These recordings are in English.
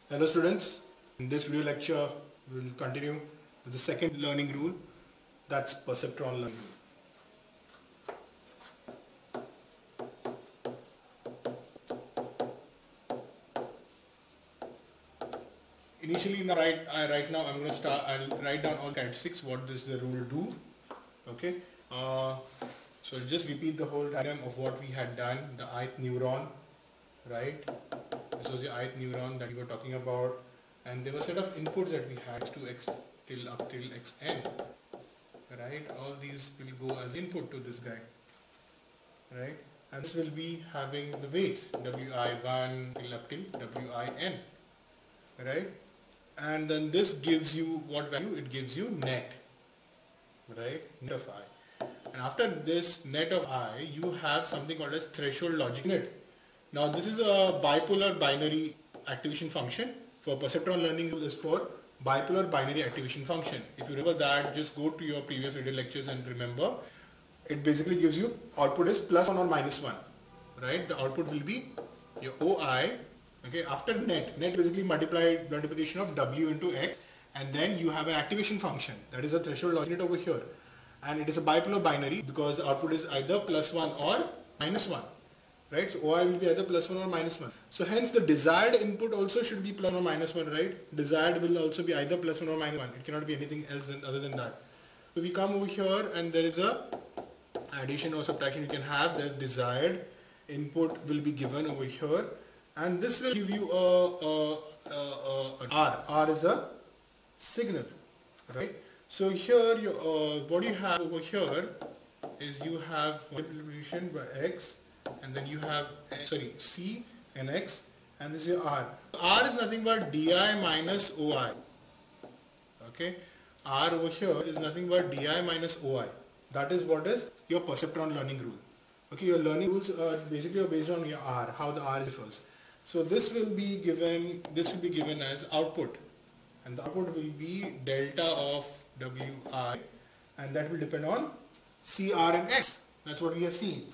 Hello students, in this video lecture we will continue with the second learning rule, that's perceptron learning rule. Initially right now I'm going to start, I'll write down all characteristics, what does the rule do, okay. So just repeat the whole diagram of what we had done, the ith neuron, right. This was the ith neuron that we were talking about, and there were a set of inputs that we had to x till up till xn, right. All these will go as input to this guy, right, and this will be having the weights wi1 till up till win, right, and then this gives you what value? It gives you net, right, net of I, and after this net of I you have something called as threshold logic unit. Now this is a bipolar binary activation function. For perceptron learning rule is for bipolar binary activation function. If you remember that, just go to your previous video lectures and remember, it basically gives you output is +1 or -1, right? The output will be your OI, okay, after net basically multiplication of W into X, and then you have an activation function, that is a threshold logic unit over here, and it is a bipolar binary because the output is either +1 or -1. Right, so OI will be either +1 or -1. So hence the desired input also should be +1 or -1, right? Desired will also be either +1 or -1. It cannot be anything else other than that. So we come over here and there is a addition or subtraction you can have. There's desired input will be given over here, and this will give you a R. R is the signal, right? So here you what you have over here is you have multiplication by X, and then you have C and X, and this is your R. R is nothing but Di minus OI. Okay, R over here is nothing but Di minus OI. That is what is your perceptron learning rule. Okay, your learning rules are basically based on your R, how the R differs. So this will be given as output, and the output will be delta of Wi, and that will depend on C, R and X. That's what we have seen.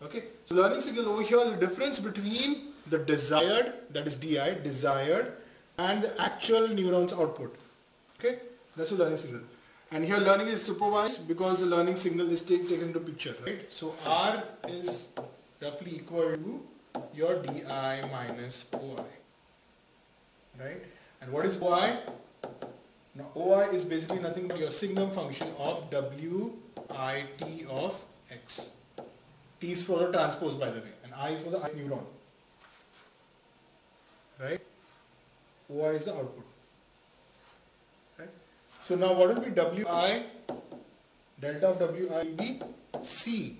Okay, so learning signal over here, the difference between the desired, that is Di, desired, and the actual neuron's output. Okay, that's the learning signal. And here learning is supervised because the learning signal is taken into picture, right? So R is roughly equal to your Di minus OI, right? And what is OI? Now OI is basically nothing but your signum function of Wit of X. T is for the transpose, by the way, and I is for the ith neuron, right? OI is the output, right? So now what will be Wi? Delta of Wi will be C,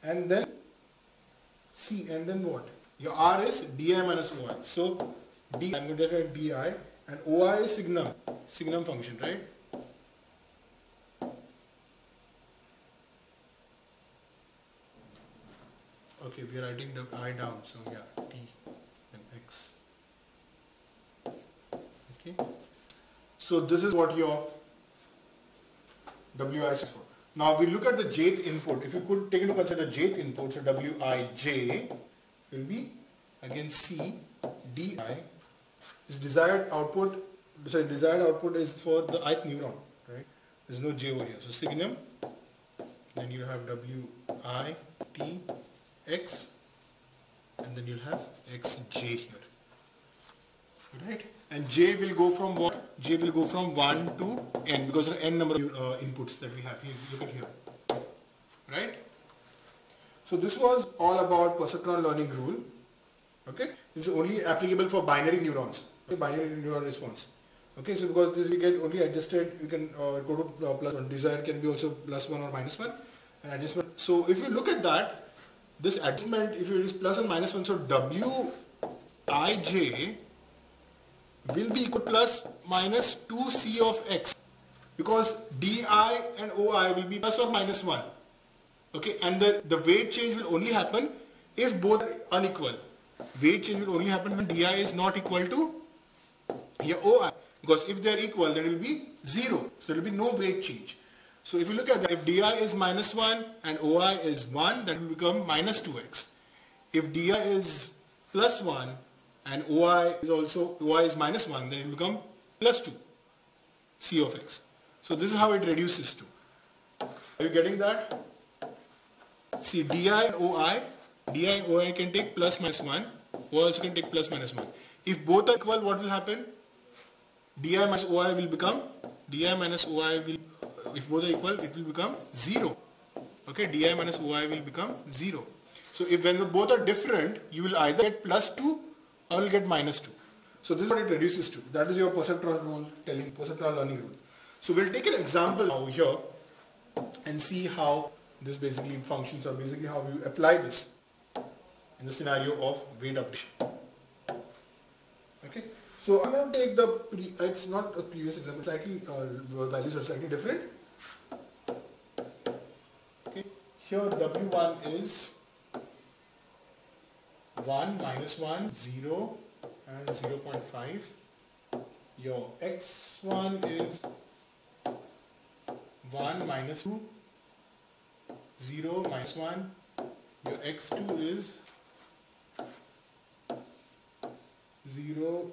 and then what? Your R is Di minus OI. So I'm going to write Di, and OI is signum function, right? Okay, we are writing the I down, so yeah, T and X. Okay, so this is what your Wi is for. Now we look at the jth input. If you could take into consider the jth input, so Wij will be again C Di. This desired output is for the ith neuron, right? There's no J over here, so signum. Then you have Wit X, and then you'll have Xj here, right? And J will go from what? J will go from 1 to n because of the n number of inputs that we have. Look at here, right? So this was all about perceptron learning rule. Okay, this is only applicable for binary neurons. Okay? Binary neuron response. Okay, so because this we get only adjusted, you can go to +1. Desired can be also +1 or -1, and adjustment. So if you look at that, this adjustment, if it is +1 and -1, so Wij will be equal to ±2C of X, because Di and OI will be +1 or -1. Okay, and the weight change will only happen if both are unequal. Weight change will only happen when Di is not equal to your OI, because if they are equal, there will be 0, so there will be no weight change. So if you look at that, if Di is -1 and OI is 1, that will become -2x. If Di is +1 and OI is also, OI is minus 1, then it will become plus 2 C of x. So this is how it reduces to. Are you getting that? See, di and OI can take plus minus 1, OI also can take plus minus 1. If both are equal, what will happen? Di minus OI will become, di minus OI will, if both are equal, it will become 0. Okay, di minus OI will become 0. So if when both are different, you will either get plus 2 or will get minus 2. So this is what it reduces to. That is your perceptron rule, perceptron learning rule. So we'll take an example now here and see how this basically functions, or basically how we apply this in the scenario of weight updation. Okay. So I'm going to take the, it's not a previous example, slightly, values are slightly different. Okay. Here W1 is 1, minus 1, 0 and 0.5. Your X1 is 1, minus 2, 0, minus 1. Your X2 is 0,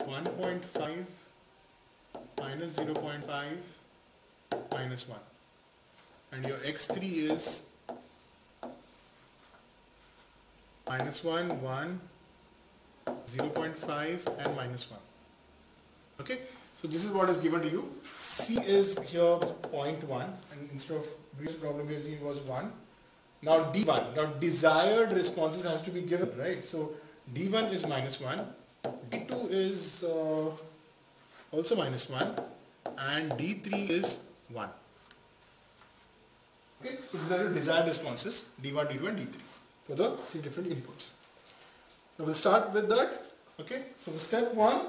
1.5, minus 0.5, minus 1. And your X3 is minus 1, 1, 0.5 and minus 1. Okay, so this is what is given to you. C is here 0.1, and instead of previous problem we have seen was 1. Now D1, now desired responses has to be given, right? So D1 is minus 1, D2 is also minus 1, and D3 is 1. Okay, so these are your desired responses, D1, D2 and D3 for the 3 different inputs. Now we'll start with that. Okay, so the step 1,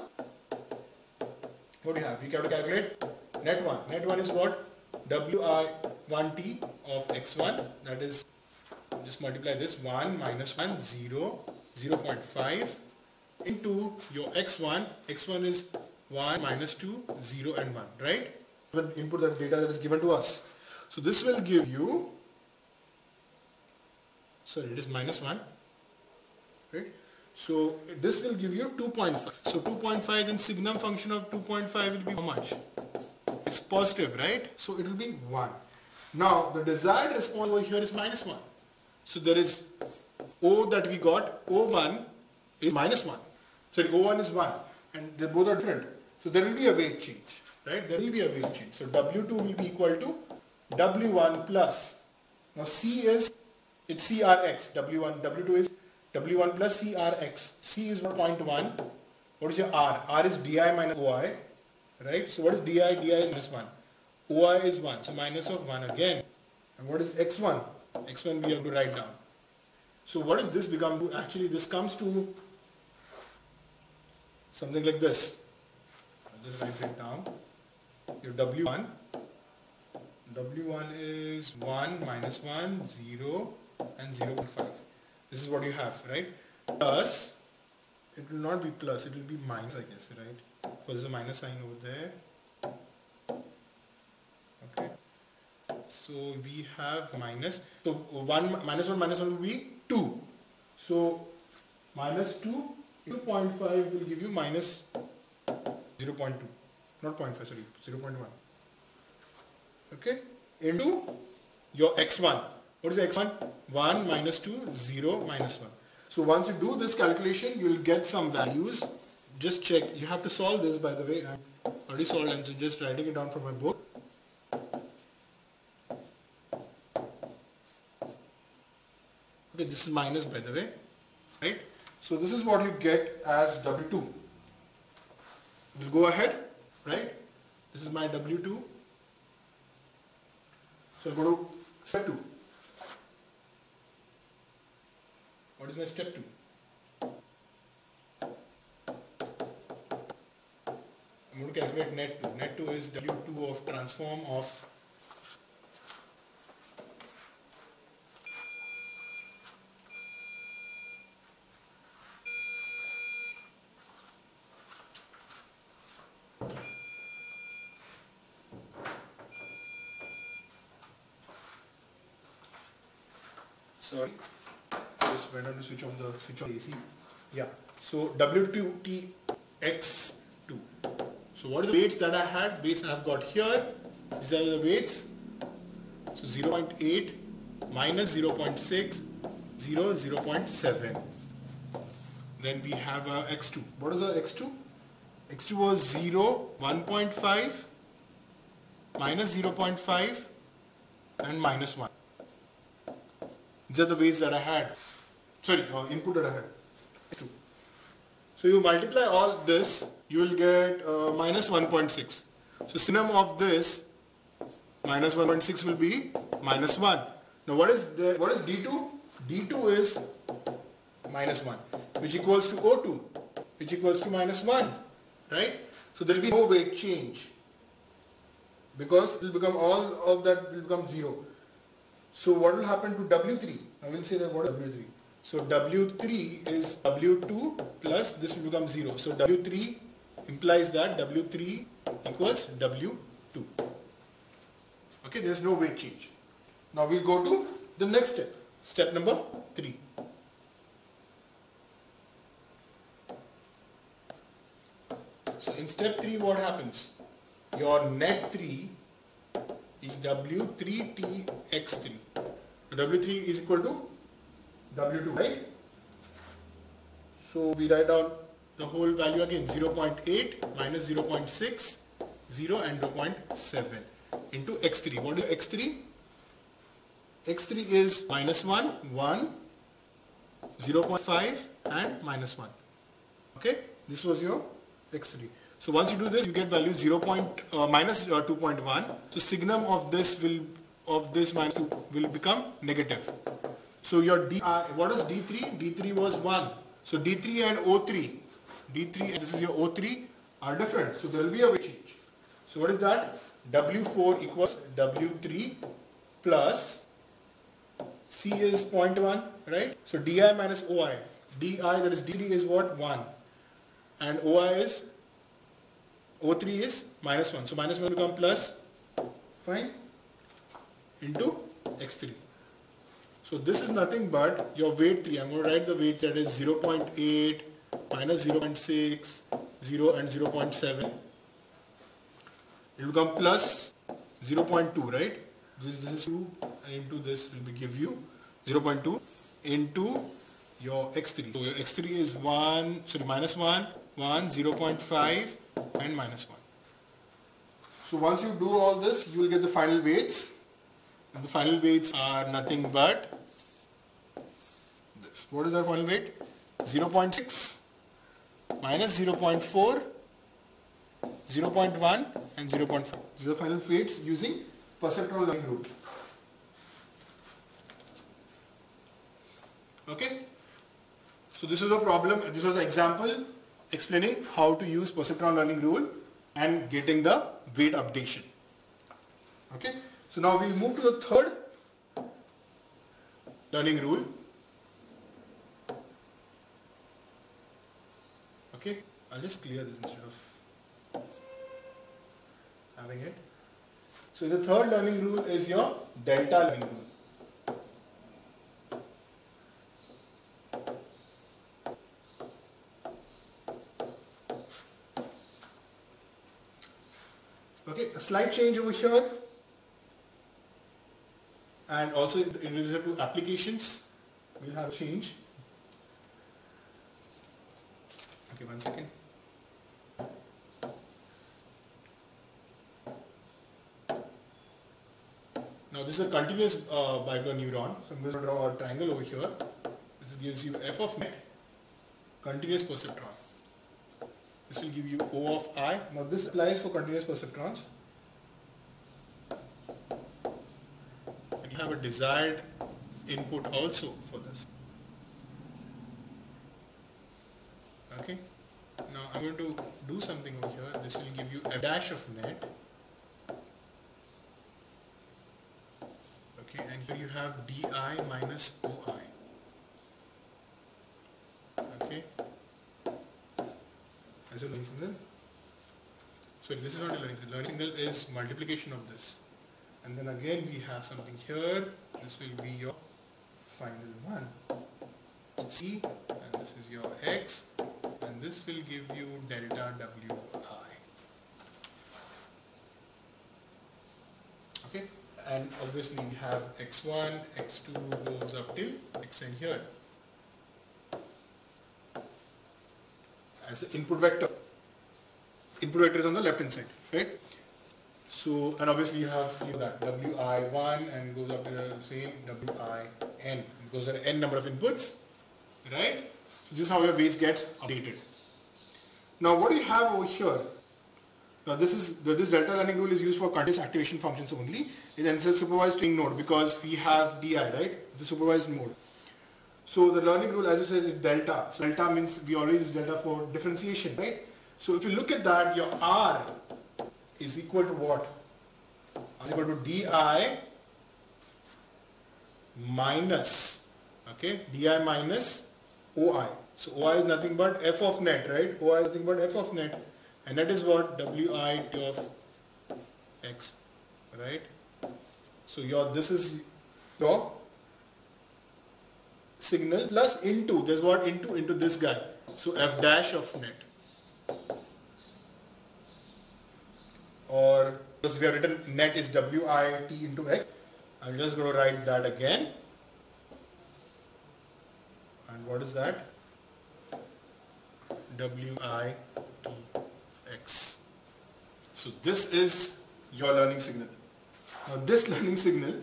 what do you have? You have to calculate net 1. Net 1 is what? Wi1t of x1, that is, just multiply this 1 minus 1, 0, 0.5 into your x1. X1 is 1 minus 2, 0 and 1, right? The input, that data that is given to us. So this will give you, sorry, it is minus 1, right? So this will give you 2.5. So 2.5, then signum function of 2.5 will be how much? It's positive, right? So it will be 1. Now the desired response over here is minus 1. So there is O that we got, O1 is minus 1. Sorry, O1 is 1. And they both are different. So there will be a weight change, right? There will be a weight change. So W2 will be equal to W1 plus. Now C is, it's CRX. W2 is W1 plus CRX. C is 0.1. What is your R? R is DI minus OI, right? So what is DI? DI is minus 1. OI is 1. So minus of 1 again. And what is X1? X1 we have to write down. So what does this become to? Actually this comes to something like this. I'll just write it down. Your W1. W1 is 1 minus 1, 0 and 0.5. This is what you have, right? Plus, it will not be plus, it will be minus, I guess, right? Because there's a minus sign over there. Okay. So we have minus. So 1 minus 1 minus 1 will be 2. So minus 2 into 0.5 will give you minus 0.2. Not 0.5, sorry, 0.1. Okay. Into your x1. What is x1? 1 minus 2, 0 minus 1. So once you do this calculation, you will get some values. Just check. You have to solve this, by the way. I already solved and just writing it down from my book. Okay, this is minus, by the way. Right? So this is what you get as W2. We'll go ahead. Right? This is my W2. So I'll go to step 2. What is my step 2? I'm going to calculate net 2. Net 2 is W2 of transform of sorry, just went on to switch off the AC. Yeah. So W2 TX2. So what are the weights that I had? Weights I have got here. These are the weights. So 0.8 minus 0.6, 0, 0.7. Then we have X2. What is the X2? X2 was 0, 1.5, minus 0.5 and minus 1. These are the weights that I had. Sorry, input that I had. X2. So you multiply all this, you will get minus 1.6. So synonym of this minus 1.6 will be minus 1. Now what is D2? D2 is minus 1, which equals to O2, which equals to minus 1, right? So there will be no weight change because it will become, all of that will become 0. So what will happen to W3? I will say that what is W3? So W3 is W2 plus this will become 0. So W3 implies that W3 equals W2. Okay, there is no weight change. Now we'll go to the next step. Step number 3. So in step 3 what happens? Your net 3 is W3TX3. W3 is equal to W2, right? So we write down the whole value again, 0.8 minus 0.6, 0 and 0.7 into X3. What is X3? X3 is minus 1, 1, 0.5 and minus 1. Okay, this was your X3. So once you do this, you get value minus 2.1. So signum of this minus 2 will become negative. So your what is D3? D3 was 1. So D3 and O3, D3 and this is your O3 are different. So there will be a weight change. So what is that? W4 equals W3 plus C is 0.1, right? So DI minus OI. DI, that is D3 is what? 1. And OI is, O3 is minus 1. So minus 1 will become plus, fine, into X3. So this is nothing but your weight 3. I'm going to write the weight, that is 0.8 minus 0.6, 0 and 0.7. It will become plus 0.2, right? This is 2 and into this will give you 0.2 into your X3. So your X3 is minus 1, 0.5 and minus 1. So once you do all this, you will get the final weights. And the final weights are nothing but this. What is our final weight? 0.6 minus 0.4, 0.1 and 0.5. These are the final weights using perceptron learning rule. Okay? So this is a problem, this was an example explaining how to use perceptron learning rule and getting the weight updation. Okay? So now we'll move to the third learning rule. Okay? I'll just clear this instead of having it. So the third learning rule is your delta learning rule. Okay, a slight change over here, and also in relation to applications, we'll have a change. Okay, 1 second. Now this is a continuous Biola neuron, so I'm going to draw a triangle over here. This gives you f of net, continuous perceptron. This will give you O of I. Now this applies for continuous perceptrons. And you have a desired input also for this. Okay. Now I'm going to do something over here. This will give you f dash of net. Okay, and here you have di minus OI. Okay. As a learning signal. So this is not a learning signal. Learning signal is multiplication of this. And then again we have something here. This will be your final one. C and this is your x, and this will give you delta wi. Okay, and obviously we have x1, x2 goes up till xn here as an input vector. Input vector is on the left hand side, right? So, and obviously you have that wi1 and goes up to the same win, because there are n number of inputs, right? So this is how your weights gets updated. Now what do you have over here? Now this delta learning rule is used for continuous activation functions only. It's a supervised string node because we have di, right? It's a supervised mode. So the learning rule, as you said, is delta. So delta means we always use delta for differentiation, right? So if you look at that, your R is equal to what? R is equal to di minus, okay, di minus oi. So oi is nothing but f of net, right? Oi is nothing but f of net, and that is what wi t of x, right? So this is your signal plus into, there's what into this guy, so f dash of net. Or because we have written net is wit into x, I'm just going to write that again. And what is that? Wit x. So this is your learning signal. Now this learning signal,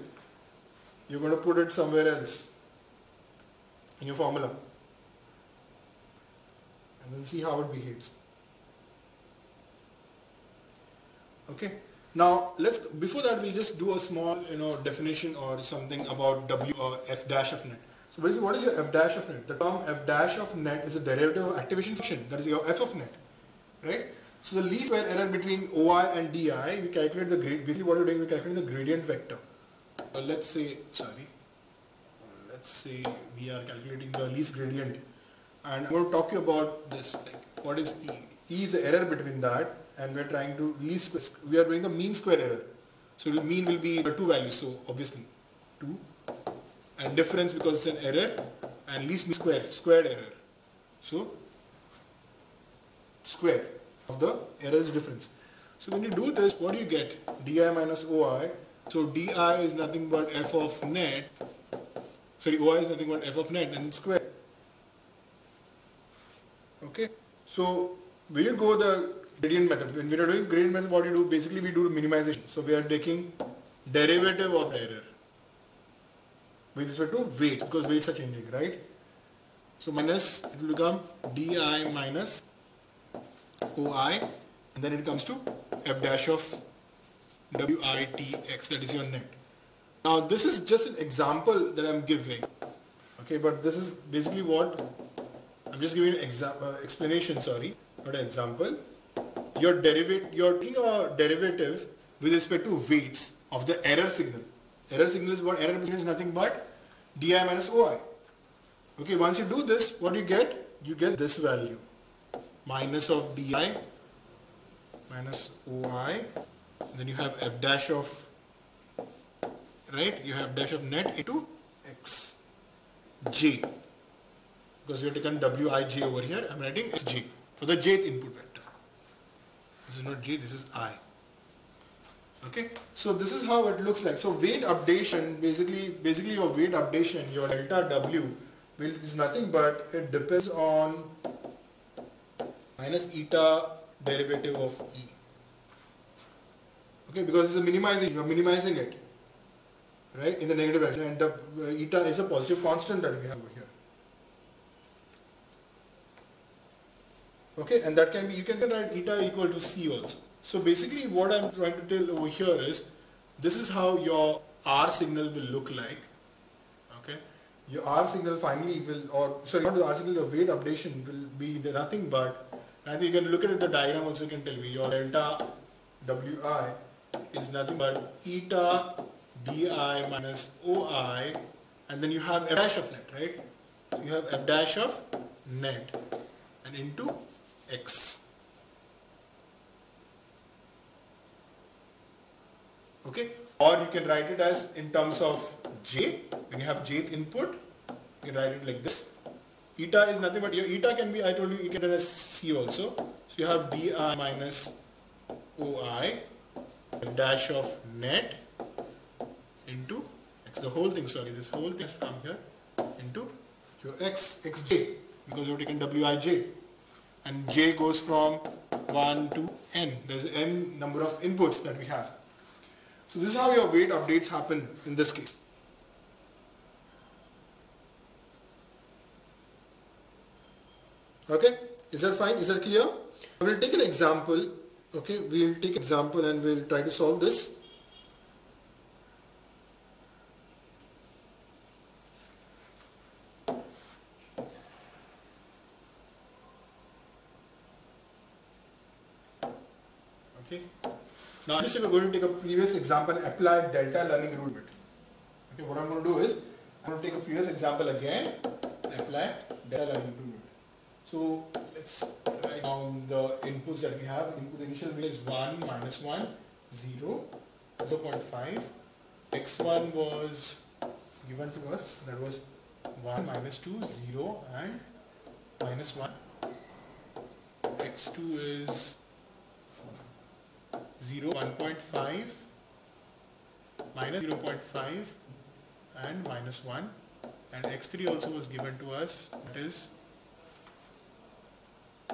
you're going to put it somewhere else in your formula and then see how it behaves. Okay. Now before that we'll just do a small definition or something about w or f dash of net. So basically, what is your f dash of net? The term f dash of net is a derivative of activation function, that is your f of net, right? So the least square error between oi and di, we calculate the gradient. Basically what we're doing, we calculate the gradient vector. Let's say we are calculating the least gradient, and I'm going to talk to you about this, like what is E. E is the error between that, and we're trying to we are doing the mean square error. So the mean will be two values, so obviously 2, and difference because it's an error, and least mean squared error. So square of the error is difference. So when you do this, what do you get? Di minus oi. So di is nothing but f of net. Sorry, oi is nothing but f of net, and it's square. Okay. So when you go the gradient method, when we are doing gradient method, what you do, basically we do minimization. So we are taking derivative of error with respect to weight, because weights are changing, right? So minus, it will become di minus oi, and then it comes to f dash of witx, that is your net. Now this is just an example that I'm giving, okay, but this is basically what I'm just giving an explanation, sorry, not an example. You're taking a derivative with respect to weights of the error signal. Error signal is what? Error signal is nothing but di minus oi. Okay, once you do this, what do you get? You get this value, minus of di minus oi, then you have f dash of, right, you have dash of net into x j, because we have taken wij over here, I'm writing xj for the jth input vector. This is not j, this is I. Okay, so this is how it looks like. So weight updation, basically your weight updation, your delta w is nothing but it depends on minus eta derivative of E. Okay, because it's a minimization, you're minimizing it, right, in the negative direction, and the eta is a positive constant that we have over here. Okay, and that can be, you can write eta equal to C also. So basically what I'm trying to tell over here is, this is how your R signal will look like. Okay, your R signal finally will, or sorry, not the R signal, your weight updation will be nothing but, I think you can look at the diagram also, you can tell me your delta Wi is nothing but eta di minus oi, and then you have f dash of net, right? So you have f dash of net and into x. Okay, or you can write it as in terms of j. When you have jth input, you can write it like this. Eta is nothing but, your eta can be, I told you, it can be as C also. So you have di minus oi dash of net into x, the whole thing, sorry, this whole thing has to come here into your xj, because you have taken wij, and j goes from 1 to n. There's n number of inputs that we have. So this is how your weight updates happen in this case. Okay, is that fine? Is that clear? We'll take an example. Okay, we'll take an example and we'll try to solve this. Okay. Now just we're going to take a previous example and apply delta learning rule bit. Okay, what I'm going to do is I'm going to take a previous example again and apply delta learning rule bit. So let's write down the inputs that we have. Input initial value is 1, minus 1, 0, 0.5. x1 was given to us, that was 1, minus 2, 0 and minus 1. x2 is 0, 1.5, minus 0.5 and minus 1, and x3 also was given to us, that is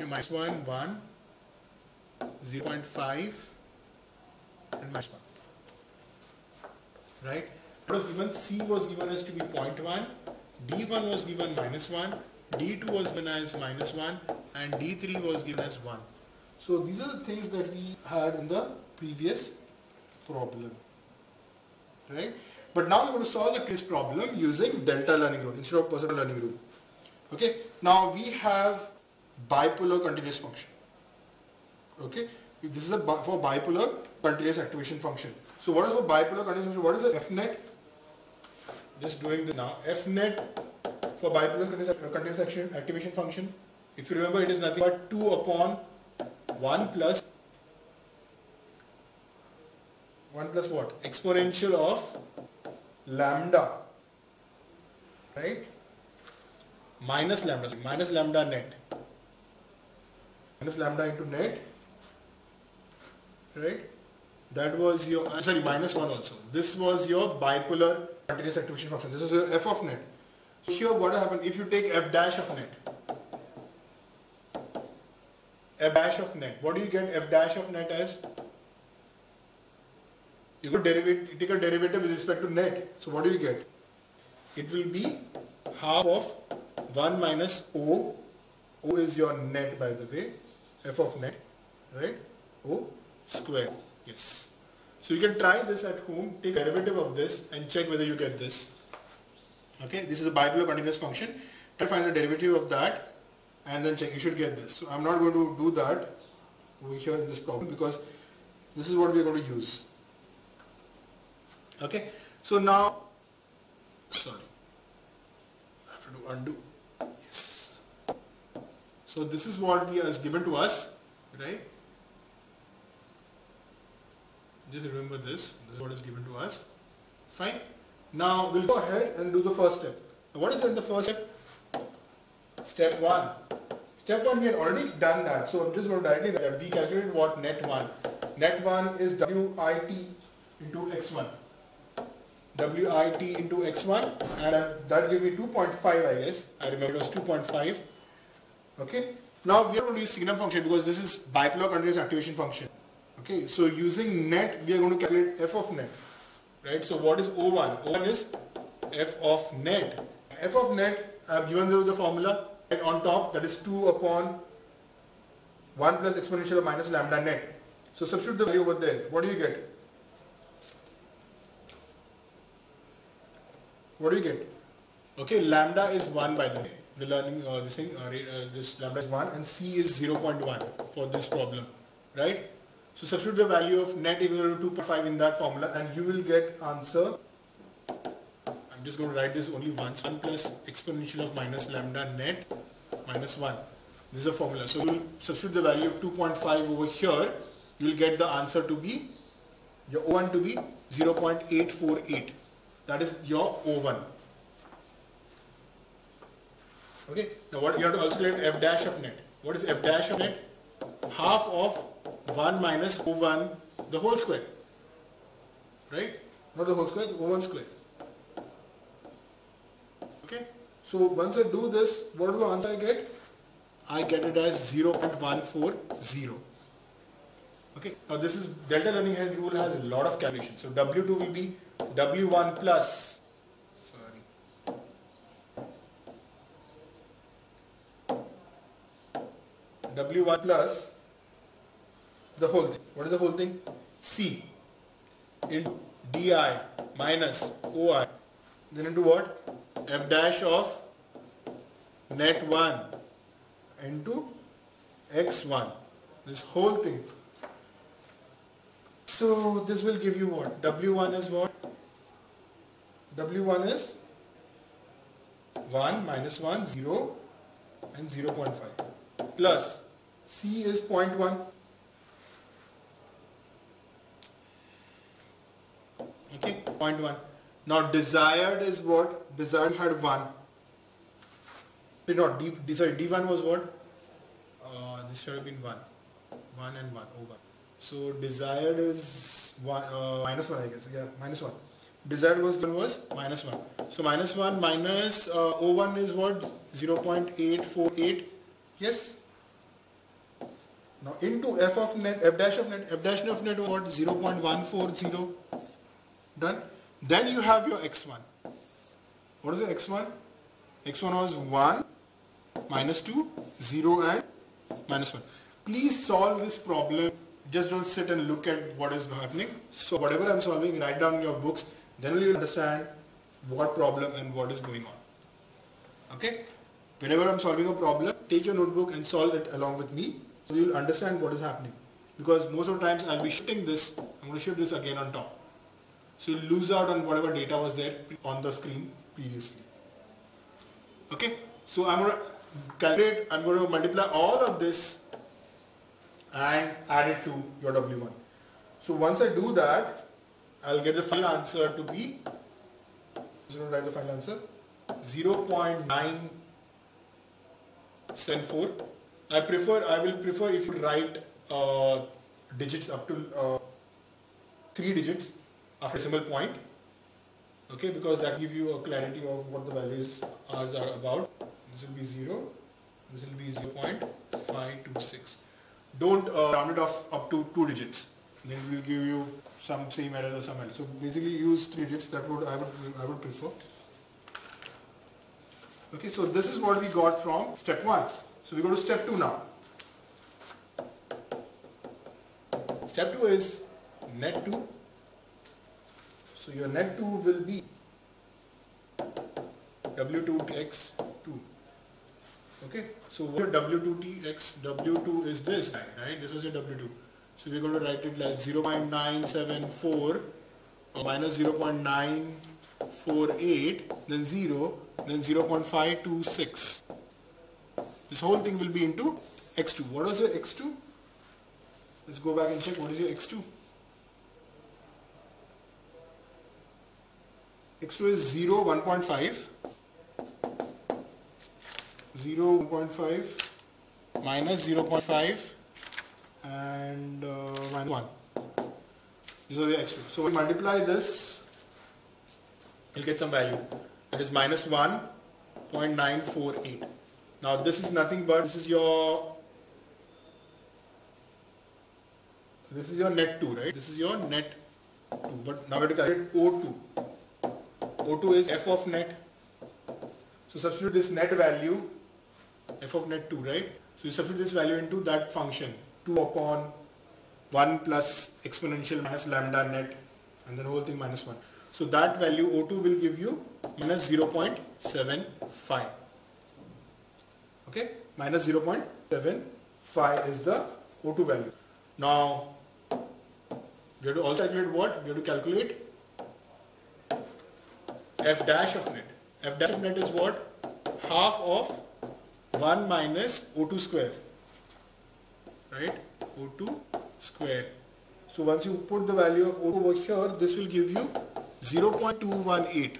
minus 1, 1, 0.5 and minus 1. Right? It was given, C was given as to be 0.1, D1 was given minus 1, D2 was given as minus 1 and D3 was given as 1. So these are the things that we had in the previous problem. Right? But now we're going to solve this problem using delta learning rule instead of percentage learning rule. Okay? Now we have bipolar continuous function. Okay, this is for bipolar continuous activation function. So what is for bipolar continuous function? What is the fnet? Just doing this now. Fnet for bipolar continuous activation function. If you remember, it is nothing but 2 upon 1 plus what? Exponential of lambda. Right? Minus lambda net. Minus lambda into net, right? That was your, sorry, minus 1 also. This was your bipolar continuous activation function. This is your f of net. So here what happened if you take f dash of net? F dash of net. What do you get f dash of net as? You take a derivative with respect to net. So what do you get? It will be half of 1 minus O. O is your net, by the way. F of net, right? O square. Yes. So you can try this at home, take a derivative of this and check whether you get this. Okay, this is a bipolar continuous function. Try to find the derivative of that and then check. You should get this. So I'm not going to do that over here in this problem because this is what we are going to use. Okay, so now, sorry, I have to do undo. Yes. So this is what is given to us, right? Just remember this. This is what is given to us. Fine. Now we'll go ahead and do the first step. Now what is in the first step? Step 1. Step 1 we had already done that. So I'm just going to directly do that. We calculated what net 1. Net 1 is WIT into x1. WIT into x1 and that gave me 2.5 I guess. I remember it was 2.5. Okay. Now we are going to use signum function because this is bipolar continuous activation function. Okay. So using net we are going to calculate f of net. Right. So what is O1? O1 is f of net. F of net I have given you the formula right on top, that is 2 upon 1 plus exponential of minus lambda net. So substitute the value over there. What do you get? What do you get? Okay, lambda is 1 by the way. The learning, this lambda is 1 and C is 0.1 for this problem, right? So substitute the value of net equal to 2.5 in that formula and you will get answer. I'm just going to write this only once. 1 plus exponential of minus lambda net minus 1. This is a formula. So you will substitute the value of 2.5 over here. You will get the answer to be, your O1 to be 0.848. That is your O1. Okay, now what you have to also calculate f dash of net. What is f dash of net? Half of 1 minus O1 the whole square. Right? Not the whole square, the O1 square. Okay, so once I do this, what do the answer I get? I get it as 0.140. Okay, now this is delta learning rule has a lot of calculations. So W2 will be W1 plus, W1 plus the whole thing. What is the whole thing? C into DI minus OI, then into what? F dash of net 1 into x1. This whole thing. So this will give you what? W1 is what? W1 is 1 minus 1, 0 and 0.5 plus C is 0.1. Okay, 0.1. Now desired is what? Desired had 1. Not D1 was what? This should have been 1. 1 and 1 over. So desired is minus 1, I guess. Yeah, minus 1. Desired was minus 1. So minus 1 minus O1 is what? 0.848. Yes. Now into f of net, f dash of net was what? 0.140. Done. Then you have your x1. What is the x1? x1 was 1, minus 2, 0 and minus 1. Please solve this problem. Just don't sit and look at what is happening. So whatever I'm solving, write down in your books. Then you'll understand what problem and what is going on. Okay? Whenever I'm solving a problem, take your notebook and solve it along with me. So you'll understand what is happening. Because most of the times I'll be shifting this. I'm going to shift this again on top. So you'll lose out on whatever data was there on the screen previously. Okay? So I'm going to calculate, I'm going to multiply all of this and add it to your W1. So once I do that, I'll get the final answer to be, I'm just going to write the final answer, 0.974. I will prefer if you write digits up to 3 digits after decimal point. Okay, because that gives you a clarity of what the values are about. This will be 0, this will be 0.526. Don't round it off up to 2 digits. Then it will give you some same error or some error. So basically use 3 digits. That would I would prefer. Okay, so this is what we got from step 1. So we go to step 2 now. Step 2 is net 2. So your net 2 will be W2x2. Okay, so your W2 is this guy, right? This was your W2. So we're going to write it as 0.974 minus 0.948, then 0, then 0.526. This whole thing will be into x2. What was your x2? Let's go back and check. What is your x2? x2 is 0, 1.5. 0, 1.5 minus 0.5 and minus 1. These are the x2. So we multiply this, you'll get some value. That is minus 1.948. Now this is nothing but this is your net 2, right? This is your net 2. But now we have to calculate O2. O2 is f of net. So substitute this net value, f of net 2, right? So you substitute this value into that function, 2 upon 1 plus exponential minus lambda net, and then whole thing minus 1. So that value O2 will give you minus 0.75. Okay, minus 0.75 is the O2 value. Now we have to also calculate what? We have to calculate f dash of net. F dash of net is what? Half of 1 minus O2 square. Right? O2 square. So once you put the value of O2 over here, this will give you 0.218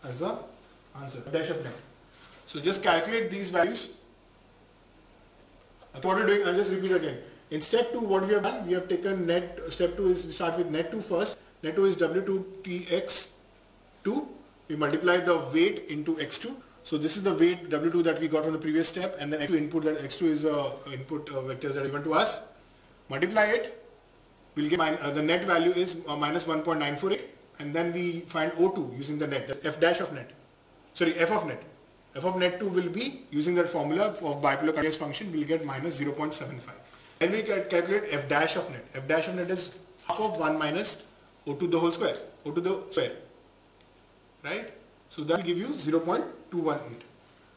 as the answer. F dash of net. So just calculate these values. What we're doing, I'll just repeat again. In step 2, what we have done, we have taken net. Step 2 is, we start with net 2 first. Net 2 is W2TX2. We multiply the weight into X2. So this is the weight W2 that we got from the previous step, and then X2 input, that X2 is input vectors that are given to us. Multiply it. We'll get the net value is minus 1.948, and then we find O2 using the net. That's F dash of net. Sorry, F of net. F of net 2 will be, using that formula of bipolar continuous function, we'll get minus 0.75. Then we calculate F dash of net. F dash of net is half of 1 minus O2 the whole square. O to the square. Right? So that will give you 0.218.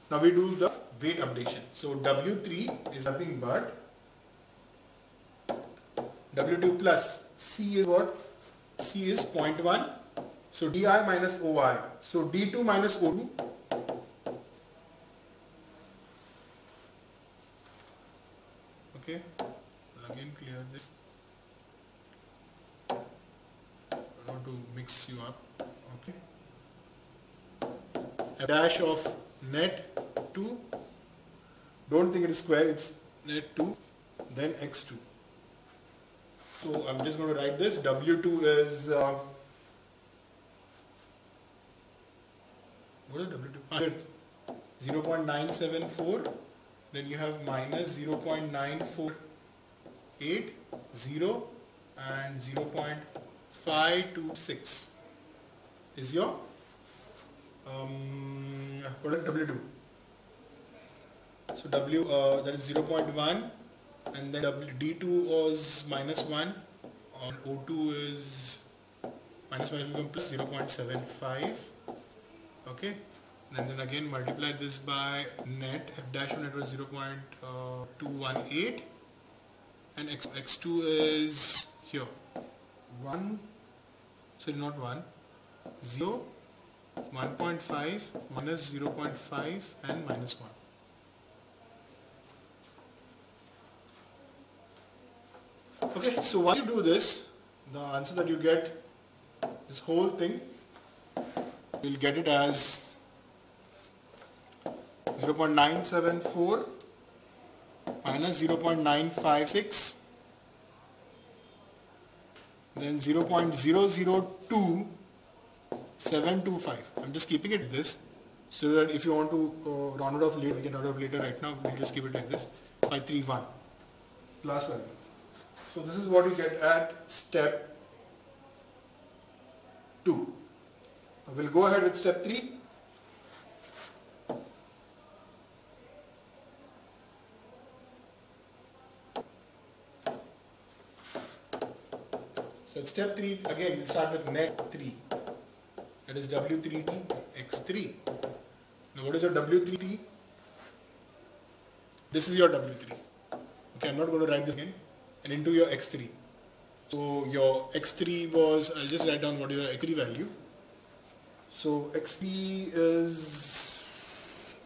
Now we do the weight updation. So W3 is nothing but W2 plus C is what? C is 0.1. So DI minus OI. So D2 minus O2. Okay. I'll again clear this. I don't want to mix you up. Okay. A dash of net 2. Don't think it is square, it's net 2, then x2. So I'm just going to write this. W2 is what is W2? 0.974. Then you have minus 0.948, 0 and 0.526 is your what is W2? So W that is 0.1, and then D2 was minus 1, and O2 is minus 1 plus 0.75. Okay, and then again multiply this by net. F dash of net was 0.218, and x2 is here 1, sorry not 1, 0, 1.5, minus 0.5 and minus 1. Okay, so once you do this, the answer that you get, this whole thing, you'll get it as 0.974 minus 0.956, then 0.002725. I'm just keeping it this, so that if you want to round it off later, we can round it off later. Right now, we'll just keep it like this, 531, last value. So this is what you get at step 2. We'll go ahead with step 3. So at step 3, again we'll start with net 3. That is W3T X3. Now what is your W3T? This is your W3. Okay, I'm not going to write this again. And into your X3. So your X3 was, I'll just write down what is your X3 value. So X3 is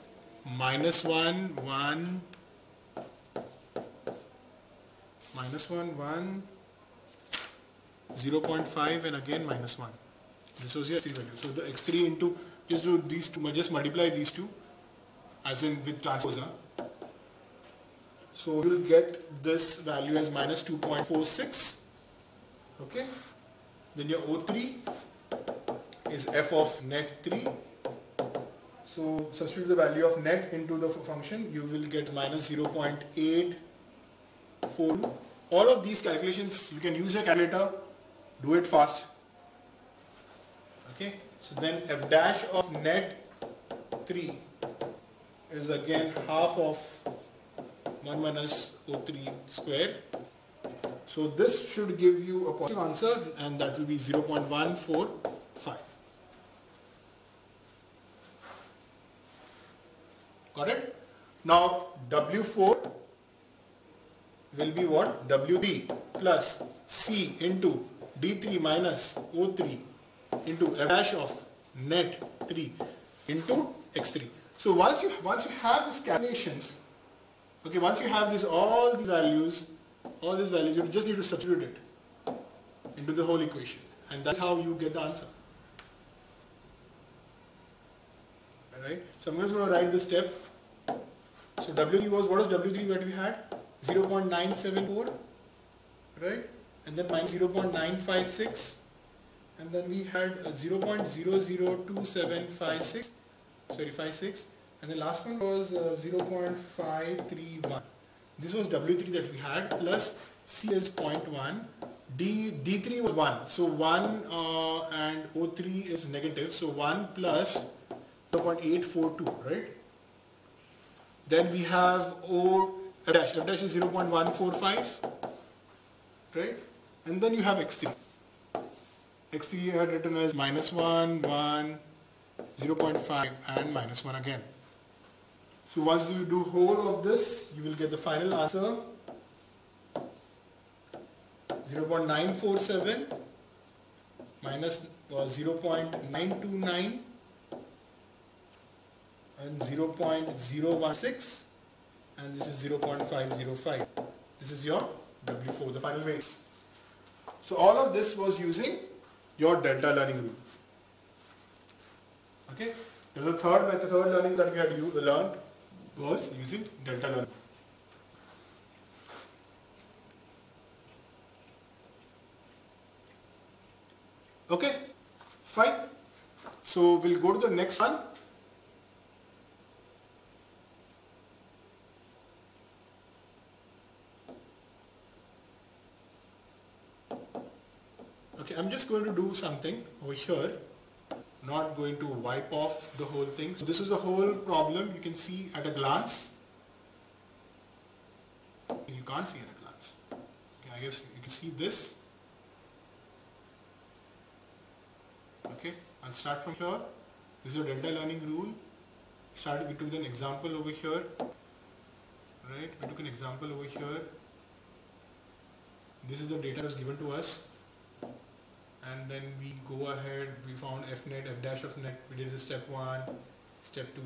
minus 1, 1, minus 1, 1, 0.5 and again minus 1. This was your X3 value. So the X3 into, just do these two, just multiply these two as in with transposer. So you will get this value as minus 2.46. Okay. Then your O3 is f of net 3. So substitute the value of net into the function. You will get minus 0.842. All of these calculations you can use a calculator. Do it fast. Okay. So then f dash of net 3 is again half of 1 minus O3 square. So this should give you a positive answer, and that will be 0.145. Got it? Now W4 will be what? W3 plus C into D3 minus O3 into F dash of net 3 into X3. So once you have these calculations, okay, once you have this, all these values, you just need to substitute it into the whole equation, and that's how you get the answer. right? So I'm just going to write the step. So W3 was, what was W3 that we had? 0.974, right? And then minus 0.956, and then we had 0.002756, sorry 56, and the last one was 0.531. This was W3 that we had, plus C is 0.1, D3 was 1, so 1 and O3 is negative, so 1 plus 0.842, right? Then we have F dash is 0.145, right? And then you have X3. X3 I had written as minus 1, 1, 0.5 and minus 1 again. So once you do whole of this, you will get the final answer 0.947 minus 0.929 and 0.016, and this is 0.505. This is your W4, the final weights. So all of this was using your delta learning rule. Okay, there's a third method, the third learning that we had learned was using delta learning. Okay, fine. So we'll go to the next one. Okay, I'm just going to do something over here, not going to wipe off the whole thing. So this is the whole problem, you can see at a glance. You can't see at a glance. Okay, I guess you can see this. Okay, I'll start from here. This is your delta learning rule. We took an example over here. Right, we took an example over here. This is the data that was given to us. And then we go ahead, we found Fnet, F dash of net, we did the step 1, step 2,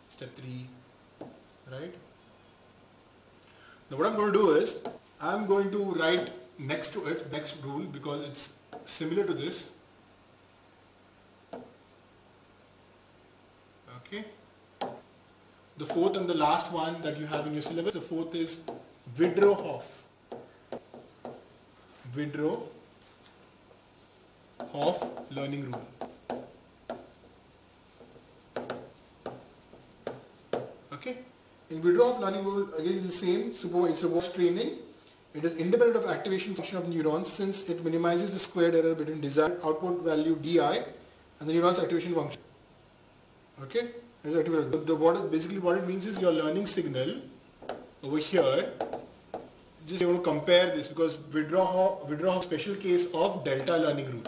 step 3, right? Now what I'm going to do is, I'm going to write next to it, next rule, because it's similar to this. Okay. The fourth and the last one that you have in your syllabus, the fourth is Widrow-Hopf. Widrow-Hopf learning rule. Okay. In Widrow-Hopf learning rule, again is the same. It's supervised training. It is independent of activation function of neurons since it minimizes the squared error between desired output value di and the neuron's activation function. Okay. Basically what it means is your learning signal over here. Just you want to compare this because Widrow-Hopf special case of delta learning rule.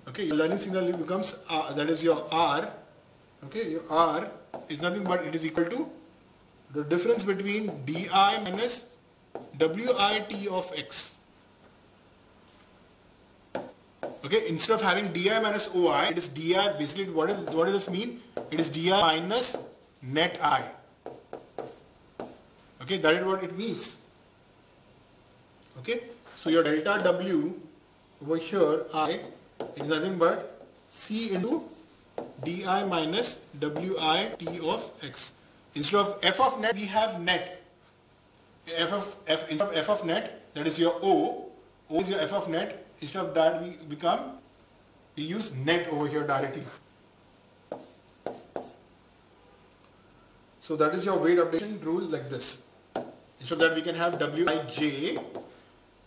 Okay, your learning signal becomes that is your R. Okay, your R is nothing but it is equal to the difference between di minus wit of x. Okay, instead of having di minus oi, it is di. Basically, what does this mean? It is di minus net I. Okay, that is what it means. Okay, so your delta W over here I is nothing but C into di minus wit of x. Instead of f of net, we have net. Instead of f of net, that is your O. O is your f of net. Instead of that, we use net over here directly. So that is your weight updation rule like this. Instead of that, we can have Wij.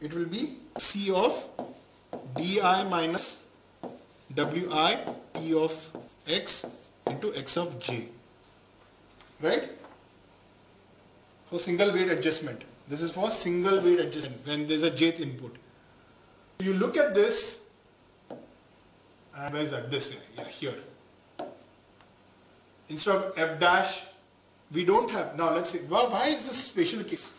It will be C of di minus wit of x into x of j. Right? For single weight adjustment. This is for single weight adjustment when there is a jth input. You look at this, and where is that? This, yeah, here. Instead of f dash, we don't have. Now let's see. Why is this special case?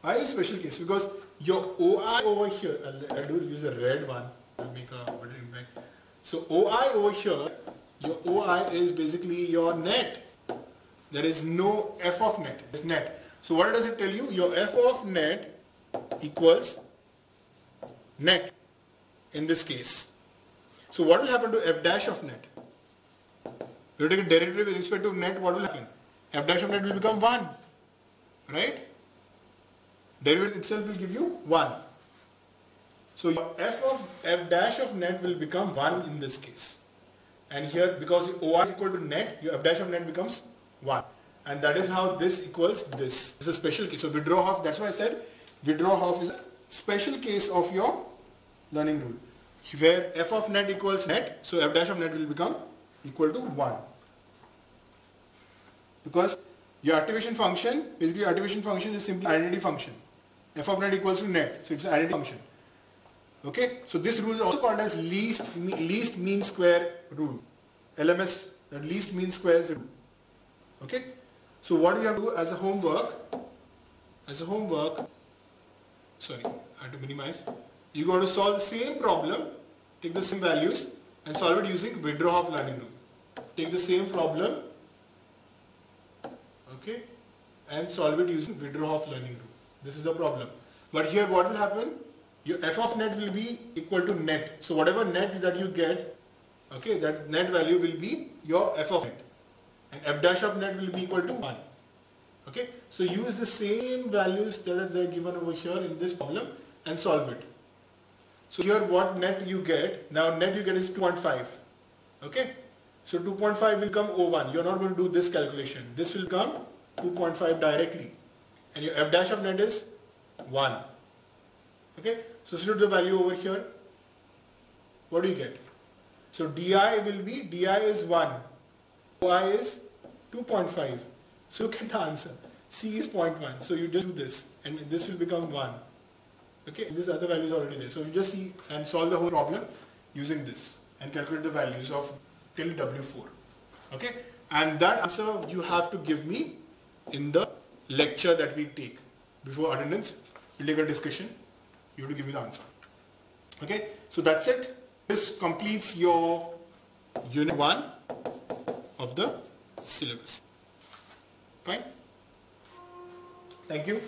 Why is this special case? Because your OI over here, I do use a red one. I'll make a better impact. So OI over here, your OI is basically your net. There is no f of net. It's net. So what does it tell you? Your f of net equals net in this case. So what will happen to f dash of net? You take a derivative with respect to net, what will happen? F dash of net will become 1. Right? Derivative itself will give you 1. So your f dash of net will become 1 in this case. And here, because OR is equal to net, your f dash of net becomes 1. And that is how this equals this. This is a special case. So Wiedrohoff, that's why I said Wiedrohoff is a special case of your learning rule. Where f of net equals net, so f dash of net will become equal to 1. Because your activation function, basically activation function is simply identity function. F of net equals to net, so it's an identity function. Okay, so this rule is also called as least mean square rule. LMS, that least mean square rule. Okay, so what you have to do as a homework, sorry, I have to minimize. You got to solve the same problem, take the same values and solve it using Wiedrohoff learning rule. Take the same problem, okay, and solve it using Wiedrohoff learning rule. This is the problem. But here what will happen? Your f of net will be equal to net. So whatever net that you get, okay, that net value will be your f of net. And f dash of net will be equal to 1. Okay, so use the same values that are there given over here in this problem and solve it. So here what net you get, now net you get is 2.5. Okay, so 2.5 will come O1. You are not going to do this calculation. This will come 2.5 directly. And your f dash of net is 1. Okay, so substitute the value over here. What do you get? So di will be, di is 1, oi is 2.5. So look at the answer. C is 0.1. So you just do this and this will become 1. Okay, and this other value is already there. So you just see and solve the whole problem using this and calculate the values of till W4. Okay, and that answer you have to give me in the lecture that we take. Before attendance, we'll take a discussion. You have to give me the answer. Okay, so that's it. This completes your unit 1 of the syllabus. Fine. Thank you.